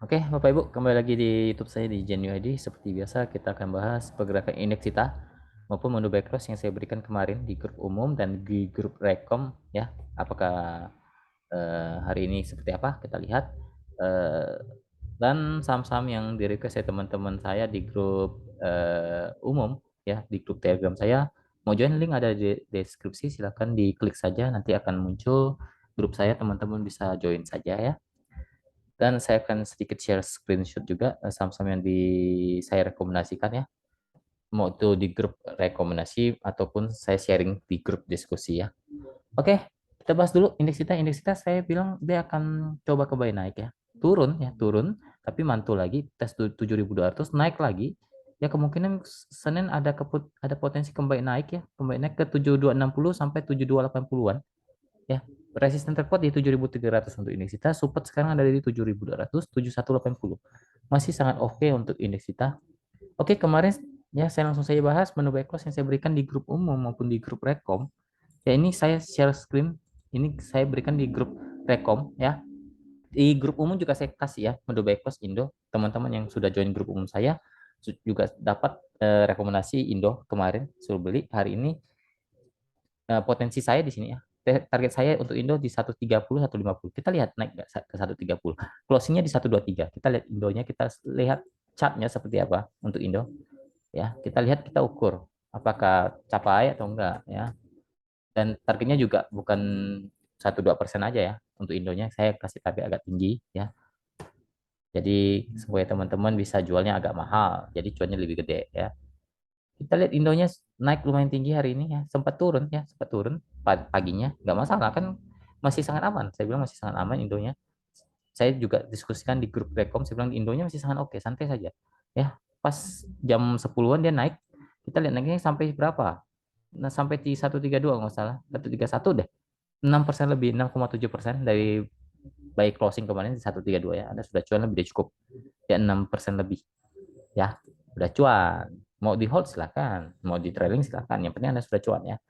Oke, Bapak Ibu, kembali lagi di YouTube saya di GenUID. Seperti biasa, kita akan bahas pergerakan indeks kita maupun menu back cross yang saya berikan kemarin di grup umum dan di grup rekom ya. Apakah hari ini seperti apa? Kita lihat. Eh, dan saham-saham yang di request saya teman-teman saya di grup umum ya, di grup Telegram saya. Mau join, link ada di deskripsi, silahkan diklik saja, nanti akan muncul grup saya, teman-teman bisa join saja ya. Dan saya akan sedikit share screenshot juga saham-saham yang saya rekomendasikan ya. Mau itu di grup rekomendasi ataupun saya sharing di grup diskusi ya. Oke, kita bahas dulu indeks kita. Indeks kita saya bilang dia akan coba kembali naik ya. Turun ya, turun. Tapi mantul lagi, tes 7.200, naik lagi. Ya kemungkinan Senin ada potensi kembali naik ya. Kembali naik ke 7260 sampai 7280-an ya. Resisten terkuat di 7.300 untuk indeks kita, support sekarang ada di 7.200, 7.180. Masih sangat oke untuk indeks kita. Oke, kemarin ya saya langsung saja bahas menu back cross yang saya berikan di grup umum maupun di grup rekom. Ya ini saya share screen, ini saya berikan di grup rekom ya. Di grup umum juga saya kasih ya menu back cross Indo. Teman-teman yang sudah join grup umum saya juga dapat rekomendasi Indo kemarin suruh beli. Hari ini potensi saya di sini ya. Target saya untuk Indo di 130, 150. Kita lihat naik nggak ke 130. Closingnya di 123. Kita lihat Indonya, kita lihat chartnya seperti apa untuk Indo. Ya, kita lihat, kita ukur apakah capai atau enggak ya. Dan targetnya juga bukan 1-2% aja ya. Untuk Indonya saya kasih target agak tinggi ya. Jadi supaya teman-teman bisa jualnya agak mahal. Jadi cuannya lebih gede ya. Kita lihat Indonya naik lumayan tinggi hari ini ya, sempat turun ya, sempat turun paginya, nggak masalah kan, masih sangat aman. Saya bilang masih sangat aman Indonya. Saya juga diskusikan di grup Rekom, saya bilang Indonya masih sangat oke, santai saja. Ya, pas jam 10-an dia naik, kita lihat naiknya sampai berapa? Nah, sampai di 132 nggak salah, 131 deh. 6% lebih, 6,7% dari baik closing kemarin di 132 ya. Anda sudah cuan lebih dari cukup. Ya 6% lebih. Ya, udah cuan. Mau di hold silakan, mau di trailing silakan. Yang penting Anda sudah cuan ya.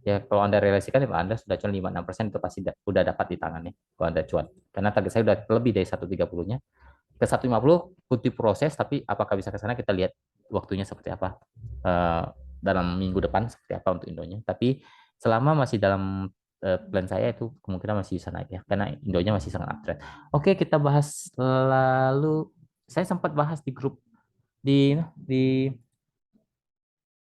Ya kalau Anda realisasikan ya Anda sudah cuan 5-6% itu pasti udah dapat di tangannya kalau Anda cuan. Karena target saya udah lebih dari 130-nya. Ke 150 putih proses, tapi apakah bisa ke sana kita lihat waktunya seperti apa. Eh, dalam minggu depan seperti apa untuk Indonya. Tapi selama masih dalam plan saya itu kemungkinan masih bisa naik ya karena Indonya masih sangat uptrend. Oke, kita bahas lalu saya sempat bahas di grup di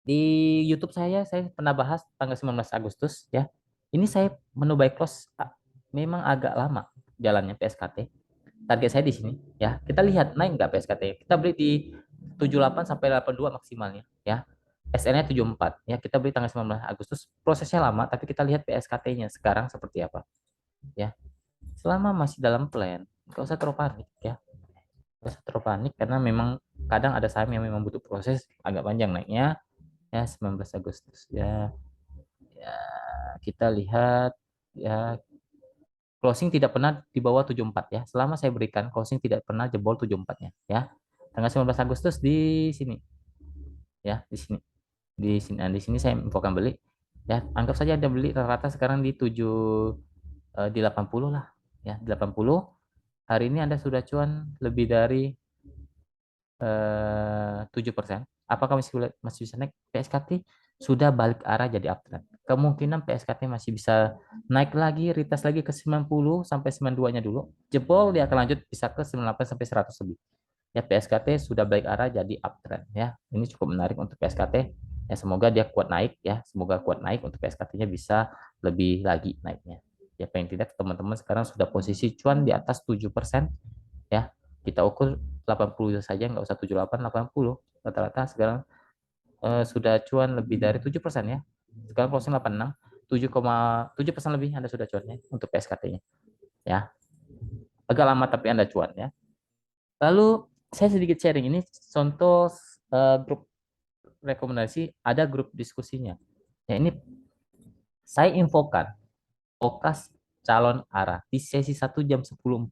di YouTube saya pernah bahas tanggal 19 Agustus ya. Ini saya menu buy close memang agak lama jalannya PSKT. Target saya di sini ya. Kita lihat naik nggak PSKT. Kita beli di 78 sampai 82 maksimalnya ya. SN-nya 74 ya. Kita beli tanggal 19 Agustus. Prosesnya lama tapi kita lihat PSKT-nya sekarang seperti apa ya. Selama masih dalam plan, nggak usah terlalu panik ya. Nggak usah terlalu panik karena memang kadang ada saham yang memang butuh proses agak panjang naiknya ya. 19 Agustus ya, ya kita lihat ya, closing tidak pernah di bawah 74 ya, selama saya berikan closing tidak pernah jebol 74-nya ya. Tanggal 19 Agustus di sini ya, di sini saya infokan beli ya, anggap saja ada beli rata-rata sekarang di 80 lah ya, di 80. Hari ini Anda sudah cuan lebih dari 7%. Apakah masih bisa naik? PSKT sudah balik arah jadi uptrend. Kemungkinan PSKT masih bisa naik lagi, retest lagi ke 90 sampai 92-nya dulu. Jebol dia akan lanjut bisa ke 98 sampai 100 lebih. Ya, PSKT sudah balik arah jadi uptrend ya. Ini cukup menarik untuk PSKT. Ya, semoga dia kuat naik ya. Semoga kuat naik untuk PSKT-nya bisa lebih lagi naiknya. Ya, paling tidak teman-teman sekarang sudah posisi cuan di atas 7% ya. Kita ukur 80 saja, nggak usah 78, 80. Rata-rata sekarang sudah cuan lebih dari 7% ya. Sekarang closing 86, 7,7% lebih Anda sudah cuannya untuk PSKT-nya. Ya, agak lama tapi Anda cuan ya. Lalu saya sedikit sharing ini contoh grup rekomendasi, ada grup diskusinya. Ya, ini saya infokan Okas calon arah di sesi 1 jam 10.45.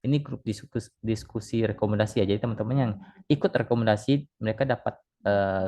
Ini grup diskusi rekomendasi ya. Jadi teman-teman yang ikut rekomendasi mereka dapat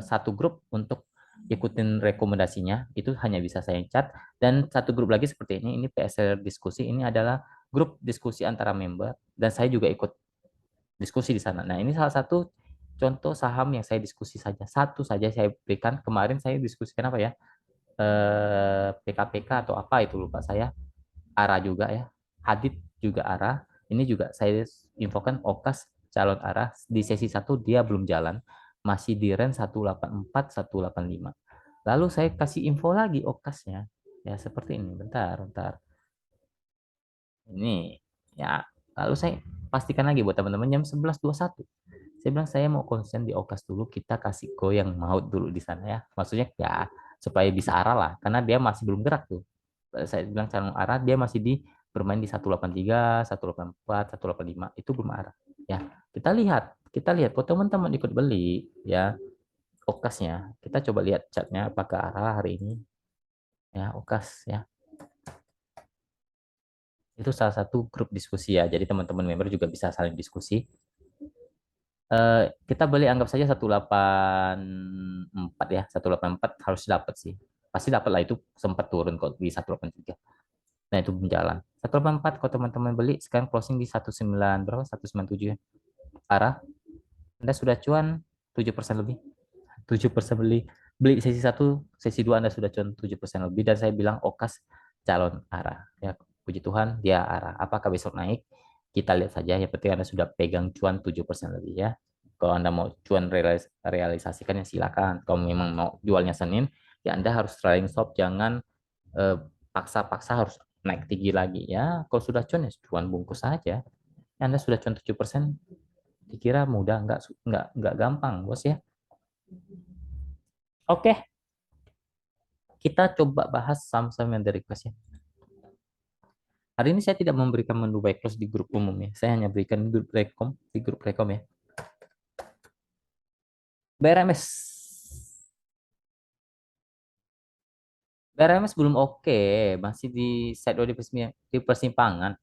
satu grup untuk ikutin rekomendasinya. Itu hanya bisa saya chat. Dan satu grup lagi seperti ini PSR diskusi. Ini adalah grup diskusi antara member dan saya juga ikut diskusi di sana. Nah, ini salah satu contoh saham yang saya diskusi saja. Satu saja saya berikan. Kemarin saya diskusikan apa ya? PKPK atau apa itu lupa saya. ARA juga ya. Hadid juga ARA. Ini juga saya infokan Okas calon ARA. Di sesi satu dia belum jalan. Masih di range 184, 185. Lalu saya kasih info lagi Okasnya. Ya seperti ini. Bentar, bentar. Ini ya. Lalu saya pastikan lagi buat teman-teman jam 11.21. Saya bilang saya mau konsen di Okas dulu, kita kasih go yang maut dulu di sana ya. Maksudnya ya supaya bisa arah lah, karena dia masih belum gerak tuh. Saya bilang calon arah dia masih di bermain di 183, 184, 185 itu belum arah. Ya, kita lihat kalau teman-teman ikut beli ya Okasnya, kita coba lihat chartnya apakah arah hari ini ya Okas ya. Itu salah satu grup diskusi ya. Jadi teman-teman member juga bisa saling diskusi. Kita beli anggap saja 184 ya, 184 harus dapat sih, pasti dapat lah, itu sempat turun kok di 183. Nah itu berjalan 184, kalau teman-teman beli sekarang closing di 19 berapa, 197 ya. Arah Anda sudah cuan 7% lebih, 7% beli beli sesi satu, sesi dua Anda sudah cuan 7% lebih, dan saya bilang Okas calon arah ya, puji Tuhan dia arah. Apakah besok naik, kita lihat saja, yang penting Anda sudah pegang cuan 7% lebih ya. Kalau Anda mau cuan realisasikan ya silakan. Kalau memang mau jualnya Senin ya Anda harus trailing stop, jangan eh, paksa-paksa harus naik tinggi lagi ya. Kalau sudah cuan ya cuan bungkus saja. Ya, Anda sudah cuan 7%, dikira mudah, nggak gampang bos ya. Oke, kita coba bahas saham-saham yang dari request ya. Hari ini saya tidak memberikan menu buy close di grup umum ya. Saya hanya berikan grup rekom di grup rekom ya. BRMS. BRMS belum oke, masih di side di persimpangan.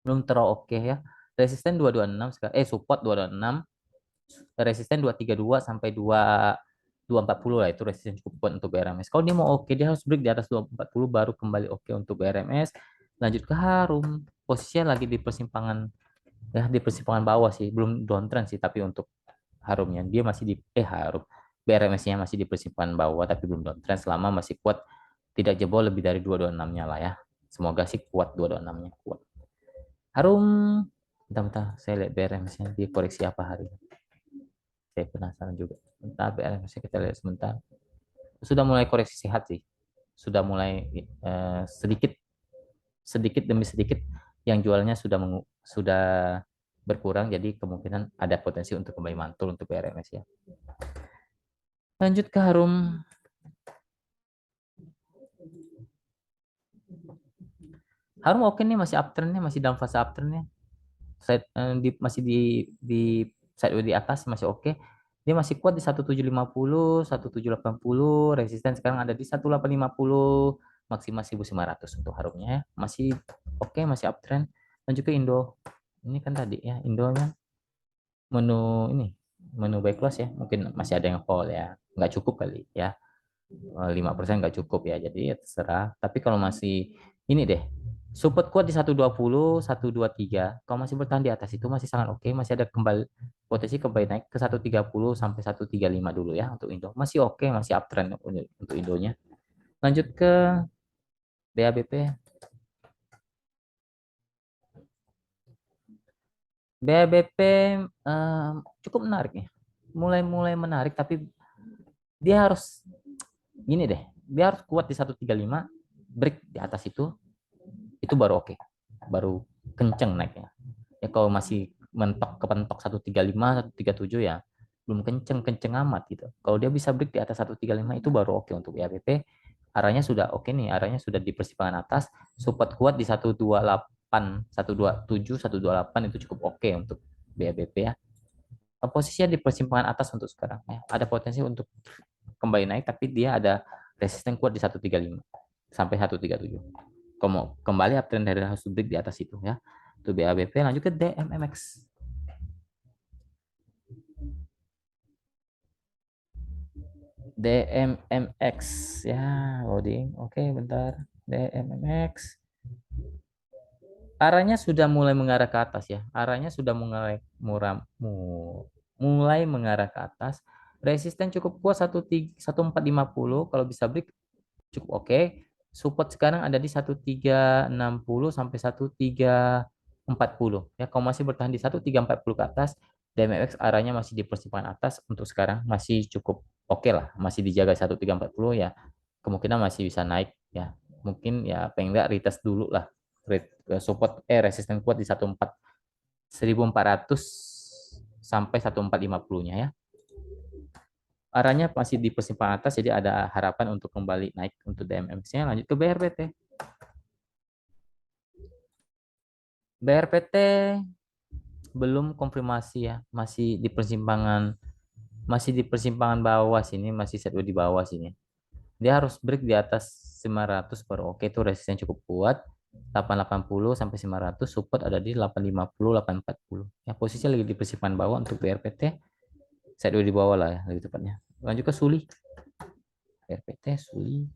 Belum terlalu oke ya. Resisten 226 sekarang, support 226, resisten 232 sampai 240 lah, itu resisten cukup kuat untuk BRMS. Kalau dia mau oke, dia harus break di atas 240 baru kembali oke untuk BRMS. Lanjut ke Harum, posisinya lagi di persimpangan ya, di persimpangan bawah sih, belum downtrend sih, tapi untuk Harumnya dia masih di Harum BRMS-nya masih di persimpangan bawah tapi belum downtrend, selama masih kuat tidak jebol lebih dari 226-nya lah ya. Semoga sih kuat 226-nya kuat. Harum, bentar-bentar saya lihat BRMS-nya di koreksi apa hari ini. Saya penasaran juga. Bentar, BRMS-nya kita lihat sebentar. Sudah mulai koreksi sehat sih. Sudah mulai sedikit sedikit demi sedikit yang jualnya sudah berkurang, jadi kemungkinan ada potensi untuk kembali mantul untuk BRMS ya. Lanjut ke Harum. Harum oke nih, masih uptrendnya, masih dalam fase uptrendnya. Masih di sideway di atas masih oke. Dia masih kuat di 1750, 1780, resisten sekarang ada di 1850, maksimal 1500 untuk Harumnya ya. Masih oke, masih uptrend. Lanjut ke Indo. Ini kan tadi ya, Indonya menu ini, menu buy close ya, mungkin masih ada yang hold ya, nggak cukup kali ya. 5% nggak cukup ya, jadi ya terserah. Tapi kalau masih ini deh, support kuat di 120, 123, kalau masih bertahan di atas itu masih sangat oke, masih ada kembali potensi kembali naik ke 130 sampai 135 dulu ya untuk Indo. Masih oke, masih uptrend untuk Indonya. Lanjut ke BABP. BABP cukup menarik ya. Mulai menarik, tapi dia harus gini deh, dia harus kuat di 135, break di atas itu baru oke, baru kenceng naiknya. Ya kalau masih mentok kepentok 135, 137 ya belum kenceng amat gitu. Kalau dia bisa break di atas 135 itu baru oke untuk BABP. Arahnya sudah oke nih, arahnya sudah di persimpangan atas, support kuat di 128, 127, 128 itu cukup oke untuk BABP ya. Posisinya di persimpangan atas untuk sekarang ya. Ada potensi untuk kembali naik, tapi dia ada resisten kuat di 135 sampai 137. Kalau mau kembali uptrend dari harus break di atas itu ya. Itu BABP. Lanjut ke DMMX. DMMX ya, loading. Oke, bentar. DMMX. Arahnya sudah mulai mengarah ke atas ya. Arahnya sudah mulai mengarah ke atas. Resisten cukup kuat 1450. Kalau bisa break cukup oke. Support sekarang ada di 1360 sampai 1340. Ya, kalau masih bertahan di 1340 ke atas, DMX arahnya masih di persimpangan atas untuk sekarang masih cukup oke lah, masih dijaga 1340 ya. Kemungkinan masih bisa naik ya. Mungkin ya pengen nggak retest dulu lah. Support resisten kuat di 1400 sampai 1450-nya ya. Arahnya masih di persimpangan atas, jadi ada harapan untuk kembali naik untuk DMX-nya. Lanjut ke BRPT. BRPT belum konfirmasi ya, masih di persimpangan bawah sini, masih sideways di bawah sini. Dia harus break di atas 500 baru oke, itu resisten cukup kuat. 880 sampai 500, support ada di 850, 840. Ya, posisinya lagi di persimpangan bawah untuk BRPT, sideways di bawah lah ya, lebih tepatnya. Lanjut ke Suli. BRPT Suli.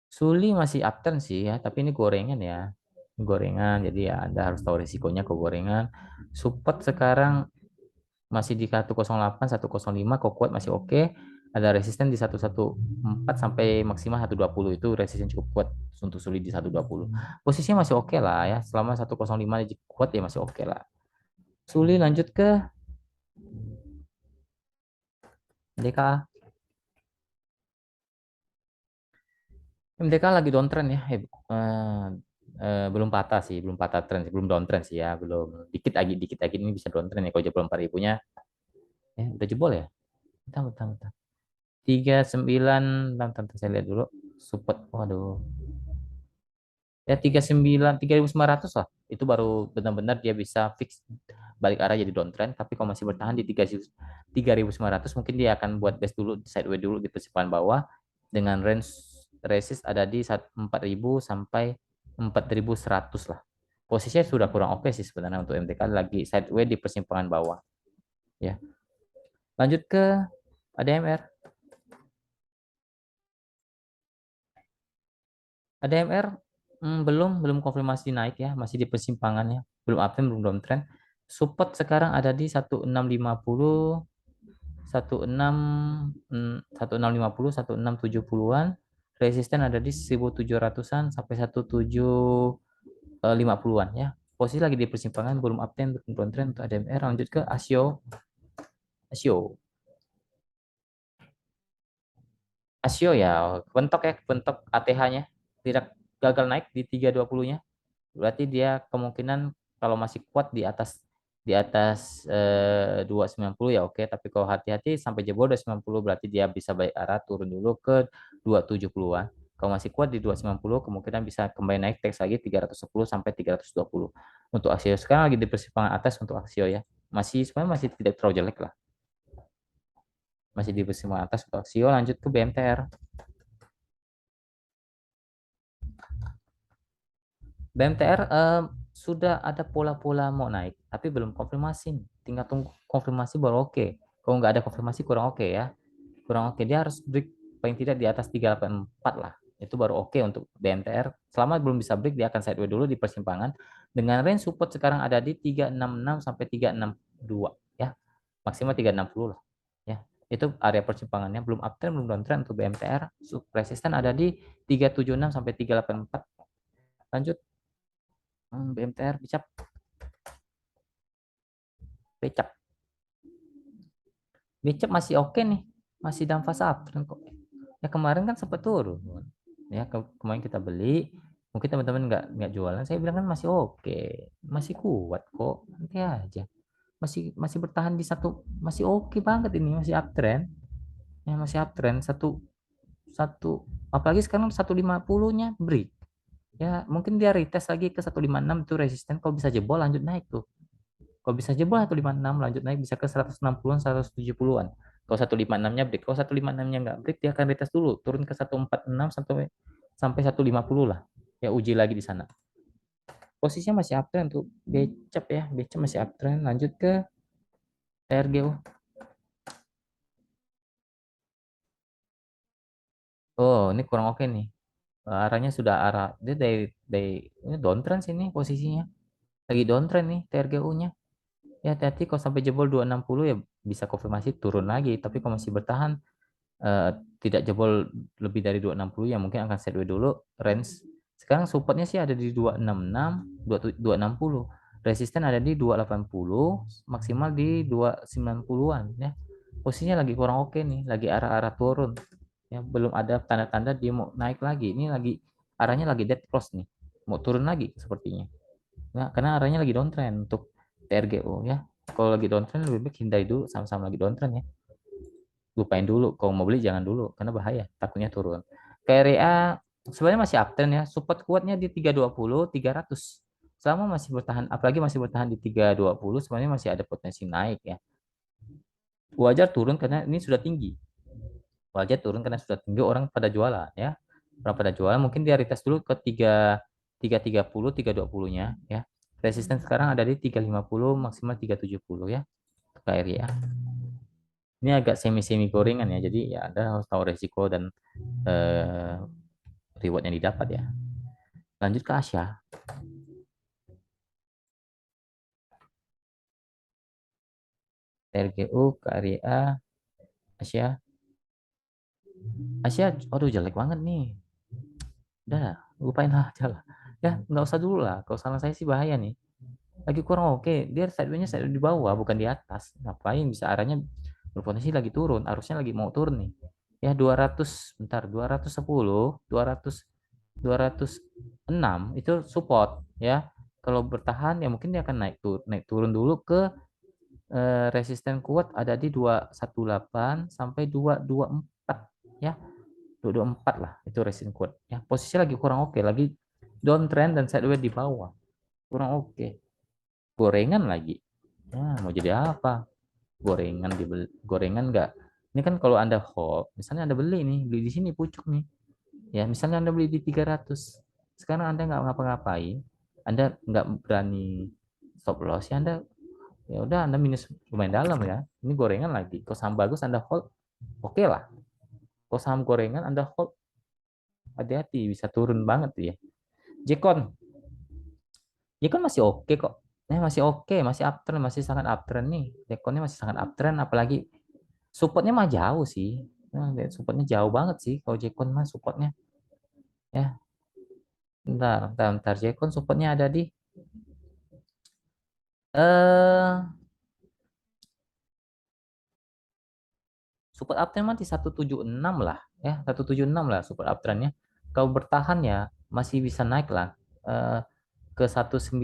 Suli masih upturn sih ya, tapi ini gorengan ya. Gorengan, jadi ya Anda harus tahu risikonya ke gorengan. Support sekarang masih di 108, 105, kok kuat masih oke. Ada resisten di 114 sampai maksimal 120, itu resisten cukup kuat untuk Suli di 120. Posisinya masih oke lah ya, selama 105 kuat ya masih oke lah. Suli lanjut ke MDKA. MDKA lagi downtrend ya. Belum patah sih, belum patah tren sih, belum downtrend sih ya, belum. Dikit lagi ini bisa downtrend ya kalau jebol 4.000-nya. Ya, udah jebol ya. Bentar, bentar, bentar. 39, bentar, bentar, saya lihat dulu. Support, waduh. Ya 39, 3.900 lah. Itu baru benar-benar dia bisa fix balik arah jadi downtrend. Tapi kalau masih bertahan di 3.900, mungkin dia akan buat base dulu, sideways dulu di persimpangan bawah dengan range resist ada di 4.000 sampai 4.100 lah. Posisinya sudah kurang oke sih sebenarnya untuk MTK, lagi sideways di persimpangan bawah ya. Lanjut ke ADMR. ADMR belum konfirmasi naik ya, masih di persimpangannya, belum uptrend, belum downtrend. Support sekarang ada di 1650, 16 1650, 1670-an. Resisten ada di 1700-an sampai 1750-an ya. Posisi lagi di persimpangan, belum uptrend, belum downtrend untuk ADMR. Lanjut ke ASIO. ASIO. ASIO ya, bentok ATH-nya tidak gagal naik di 320-nya. Berarti dia kemungkinan kalau masih kuat di atas 290 ya oke, tapi kalau hati-hati sampai jebol 290 berarti dia bisa balik arah turun dulu ke 270-an. Kalau masih kuat di 290 kemungkinan bisa kembali naik teks lagi 310 sampai 320. Untuk Aksio sekarang lagi di persimpangan atas untuk Aksio ya. Sebenarnya masih tidak terlalu jelek lah. Masih di persimpangan atas untuk Aksio. Lanjut ke BMTR. BMTR sudah ada pola-pola mau naik, tapi belum konfirmasi. Tinggal tunggu konfirmasi baru oke. Kalau nggak ada konfirmasi kurang oke ya. Kurang oke. Dia harus break paling tidak di atas 384 lah. Itu baru oke untuk BMTR. Selama belum bisa break, dia akan sideways dulu di persimpangan. Dengan range support sekarang ada di 366 sampai 362 ya. Maksimal 360 lah. Ya. Itu area persimpangannya, belum uptrend, belum downtrend untuk BMTR. Resisten ada di 376 sampai 384. Lanjut. BMTR Bicap. Becap. Bicap masih oke nih. Masih dalam fase uptrend kok. Ya kemarin kan sempat turun. Ya kemarin kita beli. Mungkin teman-teman nggak jualan. Saya bilang kan masih oke. Masih kuat kok. Nanti aja. Masih bertahan di satu. Masih oke banget ini. Masih uptrend. Ya masih uptrend. Satu. Satu. Apalagi sekarang 150-nya break. Ya mungkin dia retest lagi ke 156 itu resisten. Kalau bisa jebol lanjut naik tuh. Kalau bisa jebol 156 lanjut naik bisa ke 160-an, 170-an. Kalau 156-nya break, kalau 156-nya nggak break dia akan retest dulu, turun ke 146 sampai sampai 150 lah. Ya uji lagi di sana. Posisinya masih uptrend untuk Becap ya, Becap masih uptrend. Lanjut ke RGO. Oh, ini kurang oke nih. Arahnya sudah arah dia dari ini downtrend sini posisinya. Lagi downtrend nih TRGU-nya. Ya hati-hati kalau sampai jebol 260 ya bisa konfirmasi turun lagi. Tapi kalau masih bertahan eh, tidak jebol lebih dari 260 ya mungkin akan sideways dulu range. Sekarang supportnya sih ada di 266, 260. Resisten ada di 280, maksimal di 290-an ya. Posisinya lagi kurang oke nih, lagi arah-arah turun. Ya, belum ada tanda-tanda dia mau naik lagi. Ini lagi arahnya lagi dead cross nih. Mau turun lagi sepertinya. Nah, karena arahnya lagi downtrend untuk TRGO ya. Kalau lagi downtrend lebih baik hindari dulu sama-sama lagi downtrend ya. Lupain dulu, kalau mau beli jangan dulu karena bahaya, takutnya turun. KRA sebenarnya masih uptrend ya. Support kuatnya di 320, 300. Selama masih bertahan, apalagi masih bertahan di 320, sebenarnya masih ada potensi naik ya. Wajar turun karena ini sudah tinggi. Wajar turun karena sudah tinggi, orang pada jualan ya. Orang pada jualan mungkin dia retest dulu ke 330, 320-nya ya. Resisten sekarang ada di 350 maksimal 370 ya. KRI ya. Ini agak semi-semi gorengan ya. Jadi ya Anda harus tahu resiko dan eh, reward yang didapat ya. Lanjut ke Asia. RGU, KRIA, Asia. Asia, aduh jelek banget nih. Udah lah, lupain aja lah. Ya, nggak usah dulu lah. Kalau salah saya sih bahaya nih. Lagi kurang oke. Dia sideway-nya sideway di bawah, bukan di atas. Ngapain bisa arahnya berpotensi lagi turun. Harusnya lagi mau turun nih. Ya 200, bentar, 210, 200, 206 itu support ya. Kalau bertahan ya mungkin dia akan naik turun dulu ke resisten kuat ada di 218 sampai 224 ya. 224 lah itu resisten kuat ya. Posisi lagi kurang oke, lagi downtrend dan sideways di bawah. Kurang oke. Gorengan lagi. Nah, mau jadi apa? Gorengan dibeli, gorengan enggak. Ini kan kalau Anda hold, misalnya Anda beli nih, beli di sini pucuk nih. Ya, misalnya Anda beli di 300. Sekarang Anda nggak ngapa-ngapain, Anda nggak berani stop loss, ya Anda ya udah Anda minus lumayan dalam ya. Ini gorengan lagi. Kalau saham bagus Anda hold, oke lah. Kalau saham gorengan Anda hold, hati-hati bisa turun banget ya. Jekon, Jekon masih oke kok. Masih oke, masih uptrend, masih sangat uptrend nih. Jekonnya masih sangat uptrend, apalagi supportnya mah jauh sih. Supportnya jauh banget sih kalau Jekon mah supportnya. Ya, bentar. Jekon supportnya ada di eh support uptrend mah di 176 lah ya 176 lah support uptrendnya. Kalau bertahan ya masih bisa naik lah eh, ke 19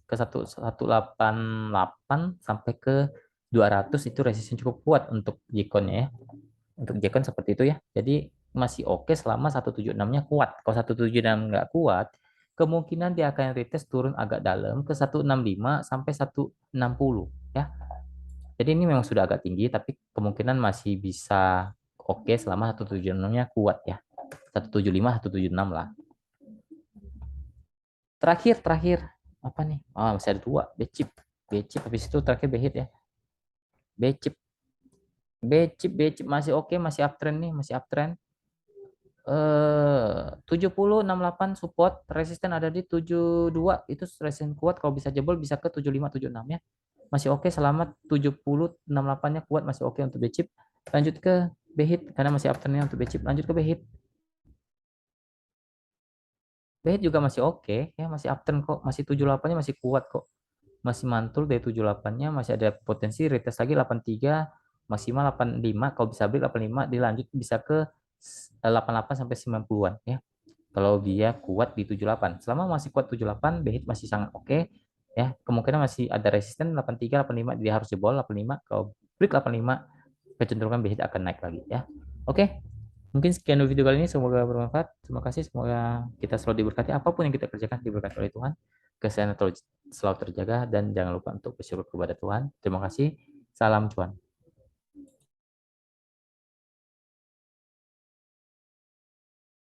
ke 188 sampai ke 200 itu resisten cukup kuat untuk Jekon ya. Untuk Jekon seperti itu ya. Jadi masih oke selama 176-nya kuat. Kalau 176 nggak kuat, kemungkinan dia akan retest turun agak dalam ke 165 sampai 160 ya. Jadi ini memang sudah agak tinggi, tapi kemungkinan masih bisa oke selama 176-nya kuat ya. 175, 176 lah. Terakhir apa nih? Masih ada dua, B-chip. B-chip habis itu terakhir B-hit ya. B-chip, B-chip masih oke, masih uptrend nih, masih uptrend. 70, 68 support, resisten ada di 72, itu resisten kuat, kalau bisa jebol bisa ke 75, 76 ya. Masih oke selama 70, 68-nya kuat, masih oke untuk B-chip. Lanjut ke B-hit karena masih uptrendnya untuk B-chip. Lanjut ke B-hit. B-hit juga masih oke ya, masih uptrend kok, masih 78-nya masih kuat kok. Masih mantul dari 78-nya, masih ada potensi retest lagi 83, maksimal 85, kalau bisa break 85 dilanjut bisa ke 88 sampai 90-an ya. Kalau dia kuat di 78. Selama masih kuat 78, BHIT masih sangat oke. Ya, kemungkinan masih ada resisten 83, 85, dia harus jebol 85. Kalau break 85, kecenderungan BHIT akan naik lagi ya. Oke, mungkin sekian dulu video kali ini. Semoga bermanfaat. Terima kasih. Semoga kita selalu diberkati. Apapun yang kita kerjakan diberkati oleh Tuhan. Kesehatan selalu terjaga dan jangan lupa untuk bersyukur kepada Tuhan. Terima kasih. Salam cuan.